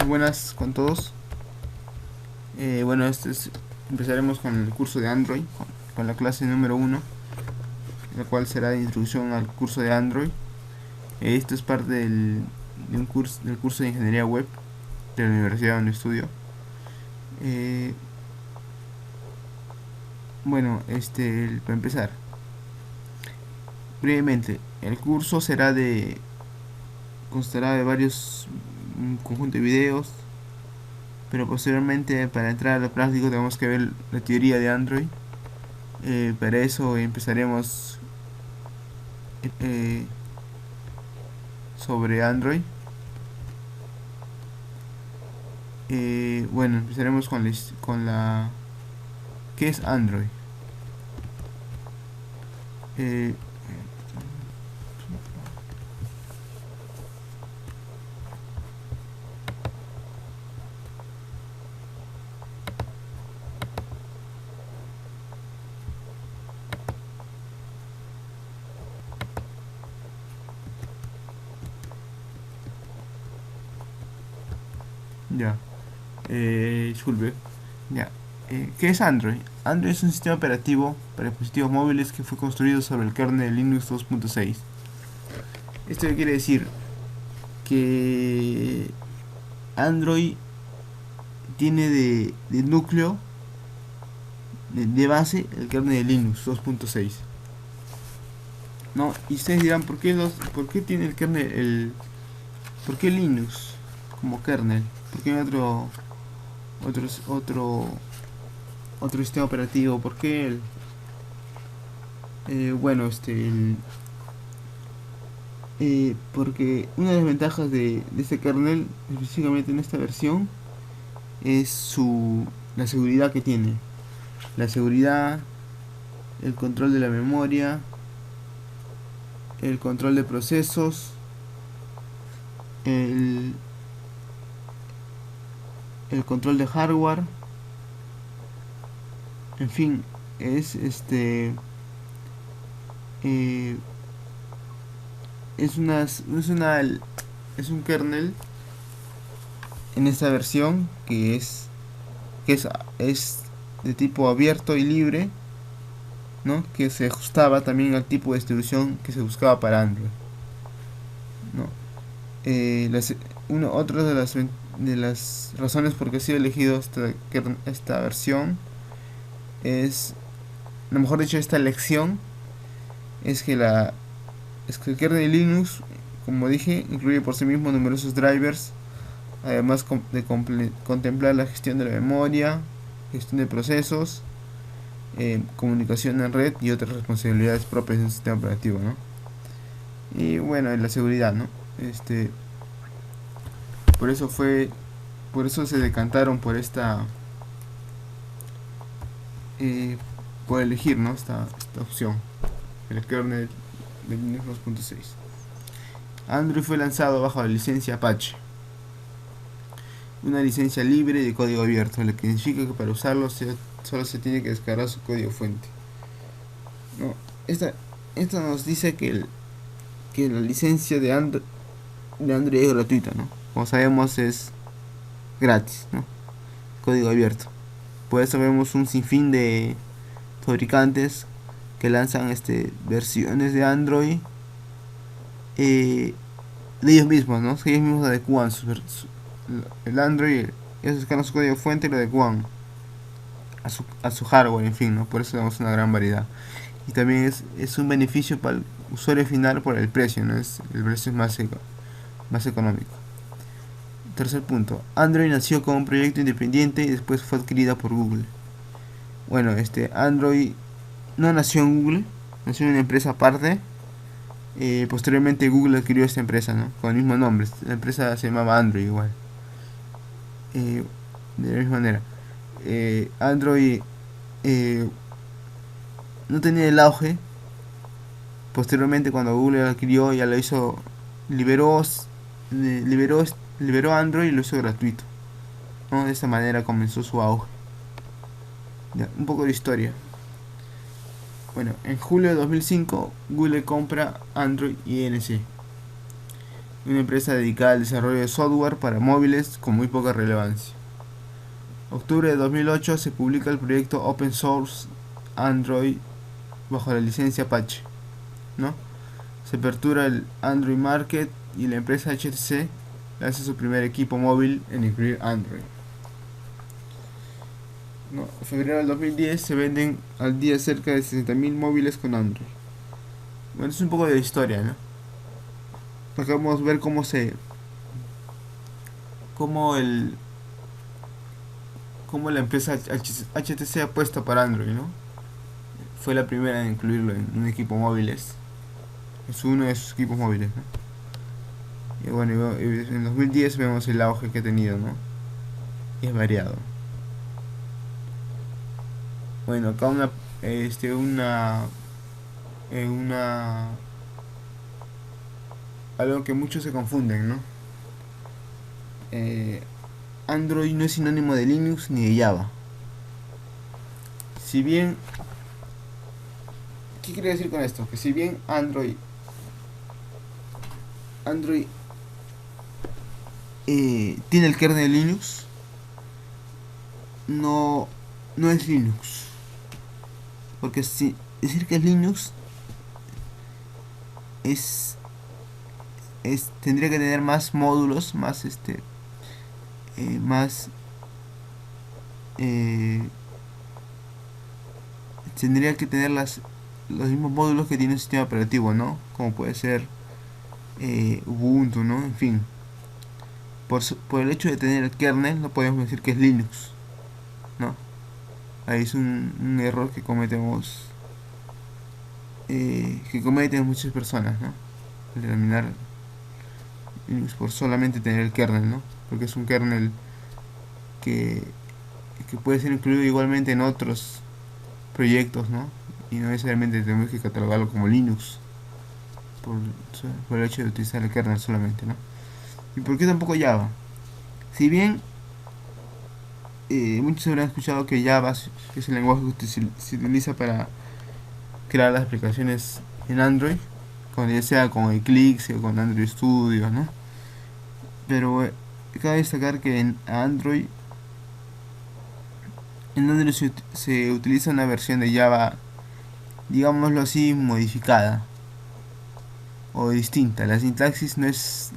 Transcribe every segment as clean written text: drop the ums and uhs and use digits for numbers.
Buenas con todos. Bueno, empezaremos con el curso de Android, con la clase número 1, la cual será de introducción al curso de Android. Esto es parte del curso de Ingeniería Web de la universidad donde estudio. Eh, para empezar, brevemente, el curso constará de un conjunto de videos, pero posteriormente para entrar a lo práctico tenemos que ver la teoría de Android. Para eso empezaremos eh, sobre Android. Bueno, empezaremos con la ¿qué es Android? Eh, ya, disculpe. Ya. ¿Qué es Android? Android es un sistema operativo para dispositivos móviles que fue construido sobre el kernel de Linux 2.6. Esto quiere decir que Android tiene de núcleo, de base, el kernel de Linux 2.6. ¿No? Y ustedes dirán, ¿por qué tiene el kernel, por qué Linux como kernel? ¿Por qué no otro, otro, otro sistema operativo? ¿Por qué el, bueno, porque una de las ventajas de este kernel, específicamente en esta versión, es la seguridad que tiene. La seguridad, el control de la memoria, el control de procesos, el, el control de hardware, en fin, es eh, es un kernel en esta versión que es de tipo abierto y libre, ¿no? Que se ajustaba también al tipo de distribución que se buscaba para Android, ¿no? Otra de las razones por qué ha sido elegido esta versión es, a lo mejor dicho, esta elección es que el kernel de Linux, como dije, incluye por sí mismo numerosos drivers, además de contemplar la gestión de la memoria, gestión de procesos, comunicación en red y otras responsabilidades propias de un sistema operativo, ¿no? Y bueno, la seguridad, ¿no? Este, por eso fue, por eso se decantaron por eh, por elegir, ¿no? Esta opción, el kernel de Linux 2.6. Android fue lanzado bajo la licencia Apache, una licencia libre de código abierto, lo que significa que para usarlo solo se tiene que descargar su código fuente. No, esta nos dice que la licencia de Android es gratuita, ¿no? Como sabemos es gratis, ¿no? Código abierto. Por eso vemos un sinfín de fabricantes que lanzan versiones de Android, de ellos mismos, ¿no? Que ellos mismos adecuan el Android, ellos descargan su código fuente y lo adecuan a su hardware, en fin, ¿no? Por eso tenemos una gran variedad. Y también es un beneficio para el usuario final por el precio, ¿no? El precio es más económico. Tercer punto, Android nació como un proyecto independiente y después fue adquirida por Google. Bueno, Android no nació en Google, nació en una empresa aparte. Posteriormente Google adquirió esta empresa, ¿no? Con el mismo nombre. La empresa se llamaba Android igual. De la misma manera. Android no tenía el auge. Posteriormente cuando Google lo adquirió ya lo hizo, liberó, liberó, liberó Android y lo hizo gratuito, ¿no? De esta manera comenzó su auge. Ya, un poco de historia. Bueno, en julio de 2005 Google compra Android Inc. una empresa dedicada al desarrollo de software para móviles con muy poca relevancia. Octubre de 2008 se publica el proyecto Open Source Android bajo la licencia Apache, ¿no? Se apertura el Android Market y la empresa HTC lanza su primer equipo móvil en incluir Android. ¿No? En febrero del 2010 se venden al día cerca de 60.000 móviles con Android. Bueno, es un poco de historia, ¿no? Acá vamos a ver cómo la empresa HTC apuesta para Android, ¿no? Fue la primera en incluirlo en un equipo móviles. Es uno de sus equipos móviles, ¿no? Y bueno, en 2010 vemos el auge que ha tenido, ¿no? Y es variado. Bueno, acá una algo que muchos se confunden, ¿no? Android no es sinónimo de Linux ni de Java. Si bien, ¿qué quiere decir con esto? Que si bien Android tiene el kernel de Linux, no es Linux. Porque si decir que es Linux tendría que tener más módulos, más tendría que tener los mismos módulos que tiene un sistema operativo, ¿no? Como puede ser Ubuntu, ¿no? En fin, por el hecho de tener el kernel no podemos decir que es Linux, ¿no? Ahí es un error que cometen muchas personas, ¿no? El denominar Linux por solamente tener el kernel, ¿no? Porque es un kernel que puede ser incluido igualmente en otros proyectos, ¿no? Y no necesariamente tenemos que catalogarlo como Linux por el hecho de utilizar el kernel solamente, ¿no? ¿Y por qué tampoco Java? Si bien muchos habrán escuchado que Java es el lenguaje que se utiliza para crear las aplicaciones en Android, ya sea con Eclipse o con Android Studio, ¿no? Pero cabe destacar que en Android se utiliza una versión de Java, digámoslo así, modificada o distinta. La sintaxis no es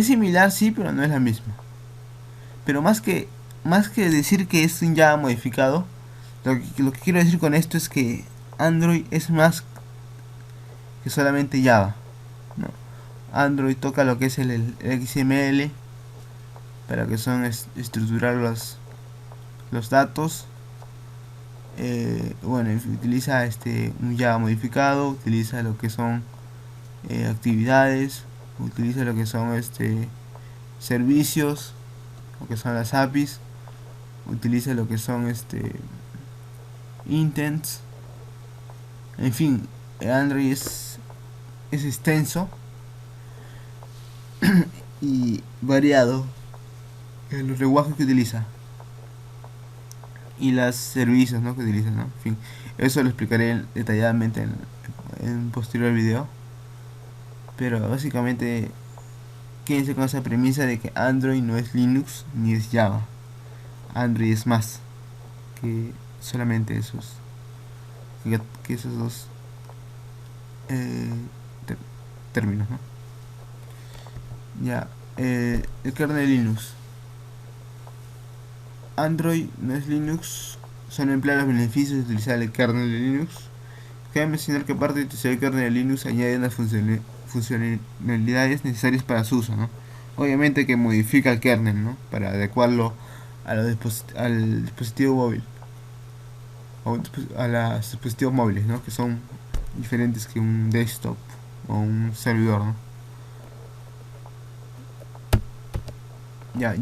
similar, sí, pero no es la misma. Pero más que decir que es un Java modificado, lo que quiero decir con esto es que Android es más que solamente Java, ¿no? Android toca lo que es el XML, para que son estructurar los datos. Bueno, utiliza un Java modificado, utiliza lo que son actividades, utiliza lo que son servicios, lo que son las APIs, utiliza lo que son intents. En fin, Android es extenso y variado en los lenguajes que utiliza y los servicios, ¿no?, que utiliza, ¿no? En fin, eso lo explicaré detalladamente en un posterior video, pero básicamente quédense con esa premisa de que Android no es Linux ni es Java. Android es más que solamente esos dos términos, ¿no? Ya, el kernel de Linux. Android no es Linux, solo emplea los beneficios de utilizar el kernel de Linux. Cabe mencionar que aparte de utilizar el kernel de Linux añade unas funcionalidades necesarias para su uso, ¿no? Obviamente que modifica el kernel, ¿no?, para adecuarlo al dispositivo móvil, a los dispositivos móviles, ¿no?, que son diferentes que un desktop o un servidor, ¿no? Ya,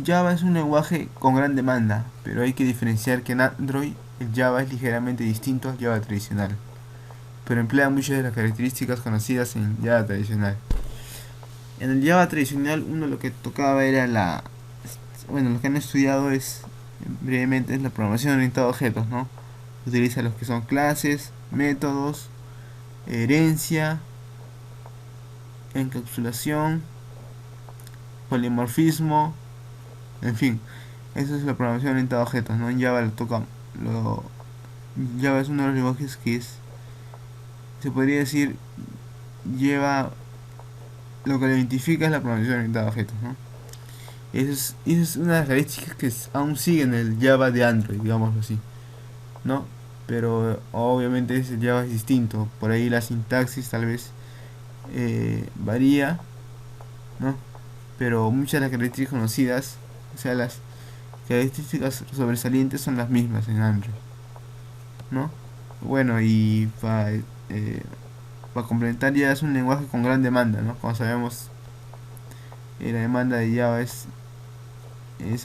Java es un lenguaje con gran demanda, pero hay que diferenciar que en Android el Java es ligeramente distinto al Java tradicional, pero emplea muchas de las características conocidas en Java tradicional. En el Java tradicional uno lo que tocaba era lo que han estudiado brevemente es la programación orientada a objetos, ¿no? Utiliza los que son clases, métodos, herencia, encapsulación, polimorfismo, en fin. Esa es la programación orientada a objetos, ¿no? En Java Java es uno de los lenguajes que se podría decir, lleva, lo que lo identifica es la programación orientada a objetos, ¿no? Esa es una de las características que aún sigue en el Java de Android, digámoslo así, ¿no? Pero obviamente ese Java es distinto, por ahí la sintaxis tal vez varía, ¿no? Pero muchas de las características conocidas, o sea, las características sobresalientes son las mismas en Android, ¿no? Bueno, y para complementar, ya es un lenguaje con gran demanda, ¿no? Como sabemos, la demanda de Java es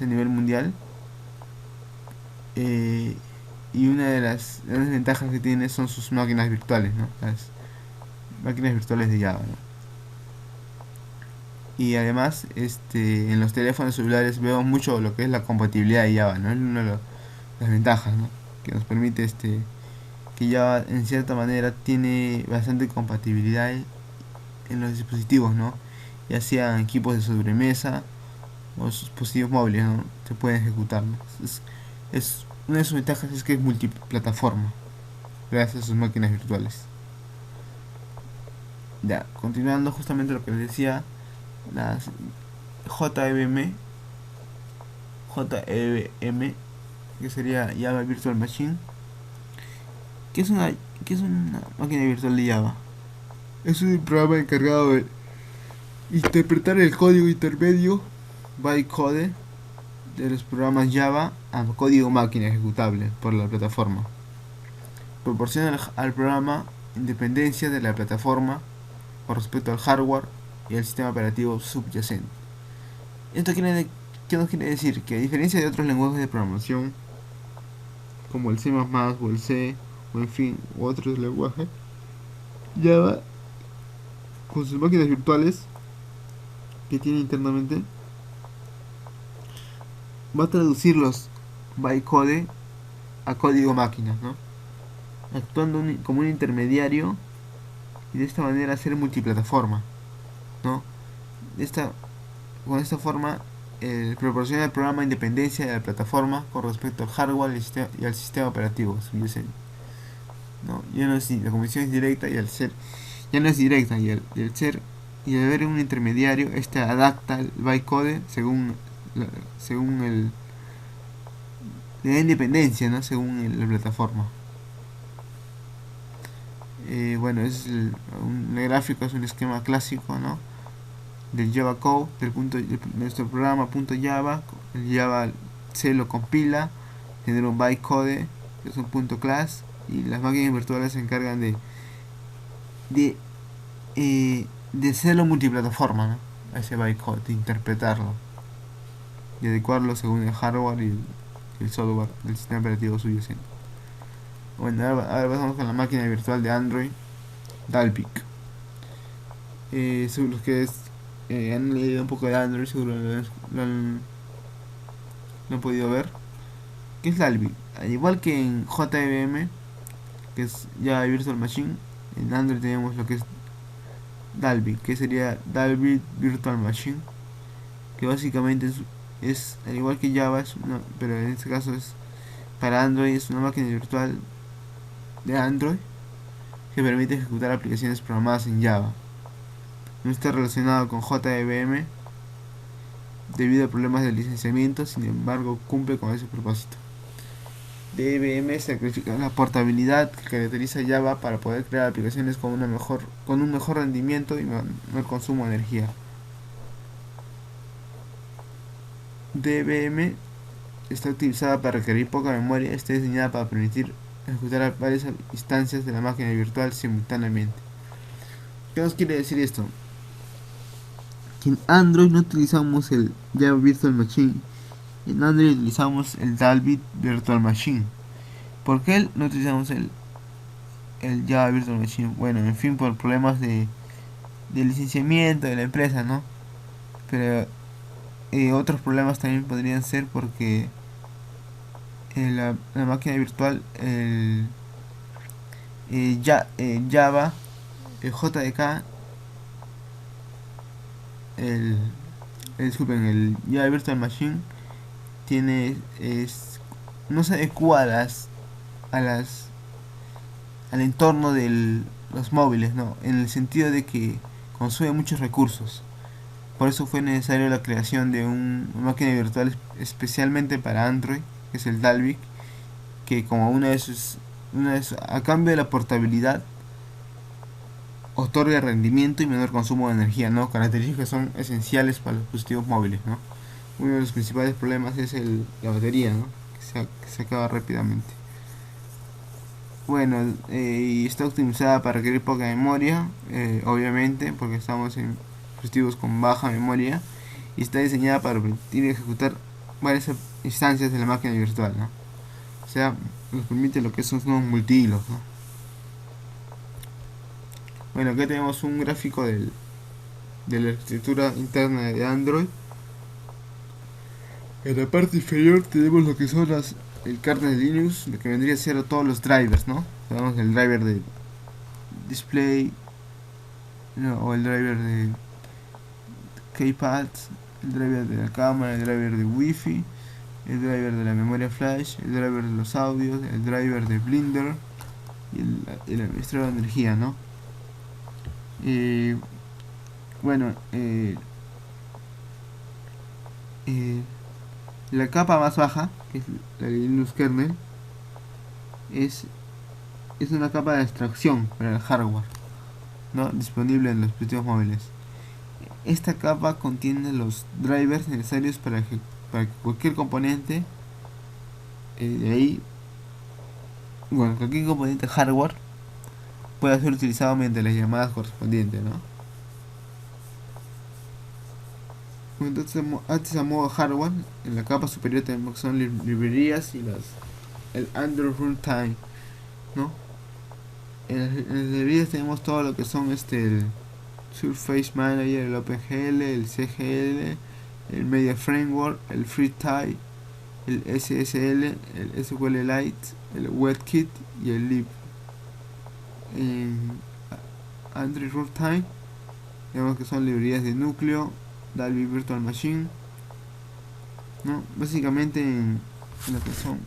a nivel mundial. Y una de las grandes ventajas que tiene son sus máquinas virtuales, ¿no? Las máquinas virtuales de Java, ¿no? Y además, en los teléfonos celulares vemos mucho lo que es la compatibilidad de Java, ¿no? Es una de las ventajas, ¿no? Que nos permite que Java en cierta manera tiene bastante compatibilidad en los dispositivos, ¿no? Ya sean equipos de sobremesa o dispositivos móviles, ¿no? Se pueden ejecutar, ¿no? Es una de sus ventajas es que es multiplataforma gracias a sus máquinas virtuales. Ya, continuando justamente lo que les decía, las JVM, JVM, que sería Java Virtual Machine. ¿Qué es qué es una máquina virtual de Java? Es un programa encargado de interpretar el código intermedio bytecode de los programas Java a código máquina ejecutable por la plataforma. Proporciona al programa independencia de la plataforma con respecto al hardware y al sistema operativo subyacente. ¿Qué nos quiere decir? Que a diferencia de otros lenguajes de programación, como el C++ o el C, o en fin, u otros lenguajes, Java, con sus máquinas virtuales que tiene internamente, va a traducir los bytecode a código máquina, ¿no? Actuando como un intermediario y de esta manera ser multiplataforma, ¿no? Con esta forma proporciona al programa independencia de la plataforma con respecto al hardware y al sistema operativo subyacente, ¿no? Ya no es, la conexión es directa y al ser ya no es directa y al ser y al haber un intermediario, este adapta el bytecode según le da independencia, ¿no? Según la plataforma. Bueno, el gráfico es un esquema clásico, ¿no? Del Java Code, de nuestro programa .java. El Java C lo compila, genera un bytecode, que es un .class, y las máquinas virtuales se encargan de, de hacerlo multiplataforma, ¿no? A ese bytecode, de interpretarlo y adecuarlo según el hardware y el software del sistema operativo subyacente. Bueno, ahora pasamos con la máquina virtual de Android, Dalvik. Sobre los que han leído un poco de Android, seguro lo han podido ver. ¿Qué es Dalvik? Al igual que en JVM, que es Java Virtual Machine, en Android tenemos lo que es Dalvik, que sería Dalvik Virtual Machine, que básicamente es al igual que Java, pero en este caso es para Android, es una máquina virtual de Android que permite ejecutar aplicaciones programadas en Java. No está relacionado con JVM debido a problemas de licenciamiento, sin embargo cumple con ese propósito. DVM sacrifica la portabilidad que caracteriza Java para poder crear aplicaciones con un mejor rendimiento y menor consumo de energía. DVM está utilizada para requerir poca memoria, está diseñada para permitir ejecutar varias instancias de la máquina virtual simultáneamente. ¿Qué nos quiere decir esto? Que en Android no utilizamos el Java Virtual Machine, en Android utilizamos el Dalvik Virtual Machine. ¿Por qué no utilizamos el Java Virtual Machine? Bueno, en fin, por problemas de licenciamiento de la empresa, ¿no? Pero otros problemas también podrían ser porque la máquina virtual, Java, el JDK, el, disculpen, el Java Virtual Machine tiene no se adecua a las al entorno de los móviles, ¿no? En el sentido de que consume muchos recursos. Por eso fue necesario la creación de una máquina virtual especialmente para Android, que es el Dalvik, que como a cambio de la portabilidad, otorga rendimiento y menor consumo de energía, ¿no? Características que son esenciales para los dispositivos móviles, ¿no? Uno de los principales problemas es la batería, ¿no? Que se acaba rápidamente. Bueno, y está optimizada para requerir poca memoria, obviamente, porque estamos en dispositivos con baja memoria, y está diseñada para permitir ejecutar varias instancias de la máquina virtual, ¿no? O sea, nos permite lo que son unos multihilos, ¿no? Bueno, aquí tenemos un gráfico de la arquitectura interna de Android. En la parte inferior tenemos lo que son el kernel de Linux, lo que vendría a ser todos los drivers, ¿no? Tenemos el driver de display, ¿no? O el driver de keypad, el driver de la cámara, el driver de wifi, el driver de la memoria flash, el driver de los audios, el driver de Blender y el administrador de energía, ¿no? Bueno, la capa más baja, que es la de Linux kernel, es, es una capa de abstracción para el hardware, ¿no? Disponible en los dispositivos móviles. Esta capa contiene los drivers necesarios para que cualquier componente de ahí, bueno, cualquier componente hardware pueda ser utilizado mediante las llamadas correspondientes, ¿no? Entonces, antes a modo hardware, en la capa superior tenemos que son librerías y el Android Runtime, ¿no? En las librerías tenemos todo lo que son el Surface Manager, el OpenGL, el CGL, el Media Framework, el FreeType, el SSL, el SQLite, el WebKit y el lib. En Android Runtime digamos que son librerías de núcleo, Dalvik Virtual Machine, ¿no? Básicamente en lo que son